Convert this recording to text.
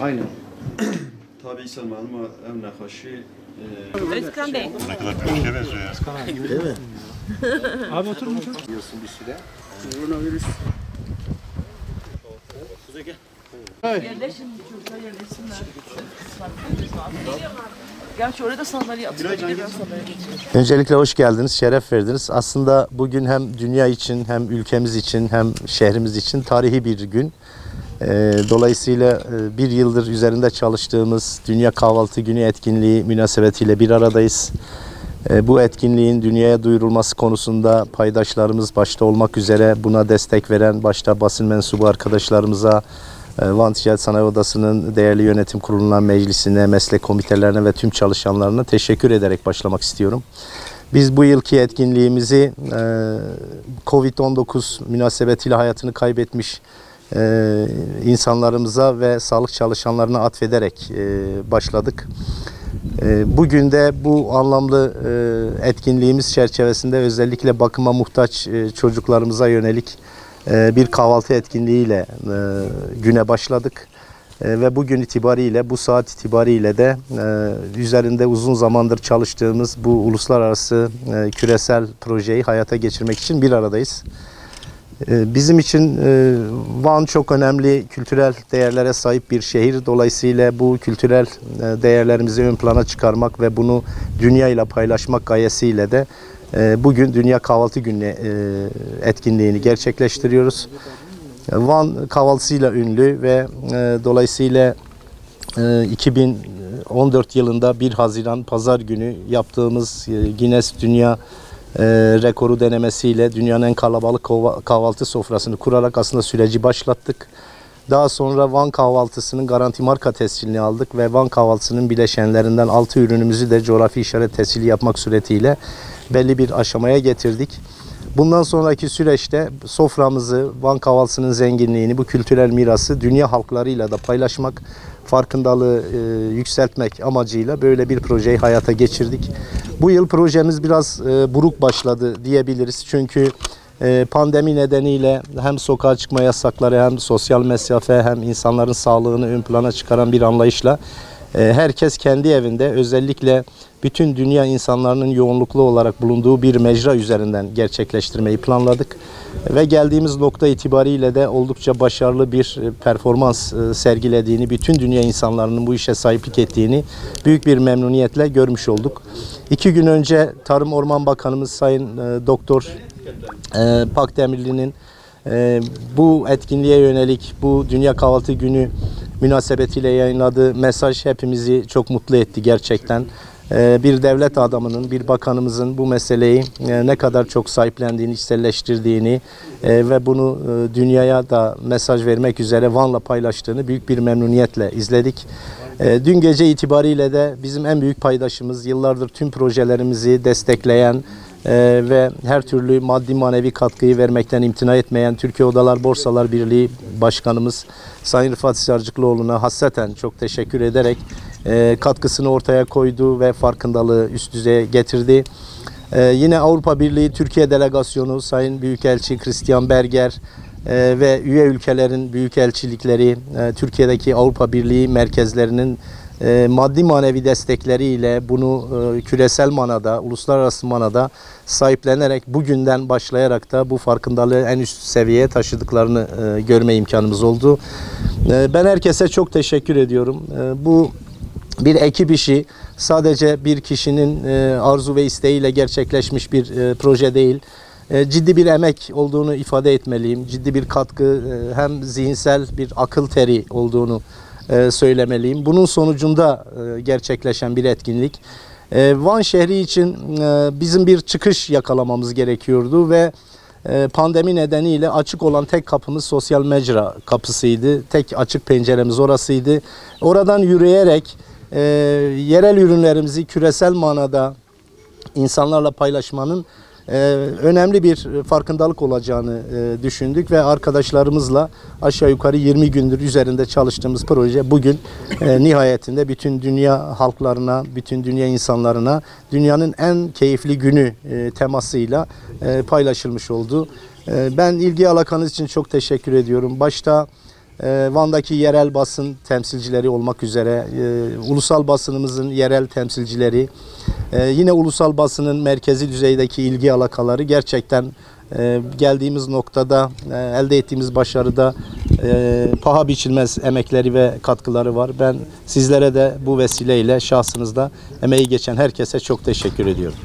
Aynen. Tabii sanmam ama en nakaşı Özkan Bey. Ne kadar büyük şeye benziyor ya. Değil mi? Abi otur. Diyorsun bir süre. koronavirüs. Yerleşin, çocuklar yerleşsinler. Gerçi orada sandalye atıyor. Bir de ben sandalye geçiyorum. Öncelikle hoş geldiniz, şeref verdiniz. Aslında bugün hem dünya için, hem ülkemiz için, hem şehrimiz için tarihi bir gün. Dolayısıyla bir yıldır üzerinde çalıştığımız Dünya Kahvaltı Günü etkinliği münasebetiyle bir aradayız. Bu etkinliğin dünyaya duyurulması konusunda paydaşlarımız başta olmak üzere buna destek veren başta basın mensubu arkadaşlarımıza, Van Ticaret Sanayi Odası'nın değerli yönetim kuruluna, meclisine, meslek komitelerine ve tüm çalışanlarına teşekkür ederek başlamak istiyorum. Biz bu yılki etkinliğimizi Covid-19 münasebetiyle hayatını kaybetmiş insanlarımıza ve sağlık çalışanlarına atfederek başladık. Bugün de bu anlamlı etkinliğimiz çerçevesinde özellikle bakıma muhtaç çocuklarımıza yönelik bir kahvaltı etkinliğiyle güne başladık. Ve bugün itibariyle, bu saat itibariyle de üzerinde uzun zamandır çalıştığımız bu uluslararası küresel projeyi hayata geçirmek için bir aradayız. Bizim için Van çok önemli kültürel değerlere sahip bir şehir. Dolayısıyla bu kültürel değerlerimizi ön plana çıkarmak ve bunu dünya ile paylaşmak gayesiyle de bugün Dünya Kahvaltı Günü etkinliğini gerçekleştiriyoruz. Van kahvaltısıyla ünlü ve dolayısıyla 2014 yılında 1 Haziran Pazar günü yaptığımız Guinness Dünya rekoru denemesiyle dünyanın en kalabalık kahvaltı sofrasını kurarak aslında süreci başlattık. Daha sonra Van kahvaltısının garanti marka tescilini aldık ve Van kahvaltısının bileşenlerinden 6 ürünümüzü de coğrafi işaret tescili yapmak suretiyle belli bir aşamaya getirdik. Bundan sonraki süreçte soframızı, Van kahvaltısının zenginliğini, bu kültürel mirası dünya halklarıyla da paylaşmak, farkındalığı yükseltmek amacıyla böyle bir projeyi hayata geçirdik. Bu yıl projemiz biraz buruk başladı diyebiliriz. Çünkü pandemi nedeniyle hem sokağa çıkma yasakları, hem sosyal mesafe, hem insanların sağlığını ön plana çıkaran bir anlayışla herkes kendi evinde, özellikle bütün dünya insanlarının yoğunluklu olarak bulunduğu bir mecra üzerinden gerçekleştirmeyi planladık. Ve geldiğimiz nokta itibariyle de oldukça başarılı bir performans sergilediğini, bütün dünya insanlarının bu işe sahiplik ettiğini büyük bir memnuniyetle görmüş olduk. 2 gün önce Tarım Orman Bakanımız Sayın Doktor Pakdemirli'nin bu etkinliğe yönelik, bu Dünya Kahvaltı Günü münasebetiyle yayınladığı mesaj hepimizi çok mutlu etti gerçekten. Bir devlet adamının, bir bakanımızın bu meseleyi ne kadar çok sahiplendiğini, içselleştirdiğini ve bunu dünyaya da mesaj vermek üzere Van'la paylaştığını büyük bir memnuniyetle izledik. Dün gece itibariyle de bizim en büyük paydaşımız, yıllardır tüm projelerimizi destekleyen ve her türlü maddi manevi katkıyı vermekten imtina etmeyen Türkiye Odalar Borsalar Birliği Başkanımız Sayın Rıfat Sarcıklıoğlu'na hasreten çok teşekkür ederek katkısını ortaya koydu ve farkındalığı üst düzeye getirdi. Yine Avrupa Birliği Türkiye Delegasyonu Sayın Büyükelçi Christian Berger ve üye ülkelerin büyükelçilikleri, Türkiye'deki Avrupa Birliği merkezlerinin maddi manevi destekleriyle bunu küresel manada, uluslararası manada sahiplenerek bugünden başlayarak da bu farkındalığı en üst seviyeye taşıdıklarını görme imkanımız oldu. Ben herkese çok teşekkür ediyorum. Bu bir ekip işi, sadece bir kişinin arzu ve isteğiyle gerçekleşmiş bir proje değil. Ciddi bir emek olduğunu ifade etmeliyim. Ciddi bir katkı, hem zihinsel bir akıl teri olduğunu söylemeliyim. Bunun sonucunda gerçekleşen bir etkinlik. Van şehri için bizim bir çıkış yakalamamız gerekiyordu ve pandemi nedeniyle açık olan tek kapımız sosyal mecra kapısıydı. Tek açık penceremiz orasıydı. Oradan yürüyerek yerel ürünlerimizi küresel manada insanlarla paylaşmanın önemli bir farkındalık olacağını düşündük ve arkadaşlarımızla aşağı yukarı 20 gündür üzerinde çalıştığımız proje bugün nihayetinde bütün dünya halklarına, bütün dünya insanlarına dünyanın en keyifli günü temasıyla paylaşılmış oldu. Ben ilgi alakanız için çok teşekkür ediyorum. Başta Van'daki yerel basın temsilcileri olmak üzere, ulusal basınımızın yerel temsilcileri, yine ulusal basının merkezi düzeydeki ilgi alakaları gerçekten geldiğimiz noktada, elde ettiğimiz başarıda paha biçilmez emekleri ve katkıları var. Ben sizlere de bu vesileyle şahsınızda emeği geçen herkese çok teşekkür ediyorum.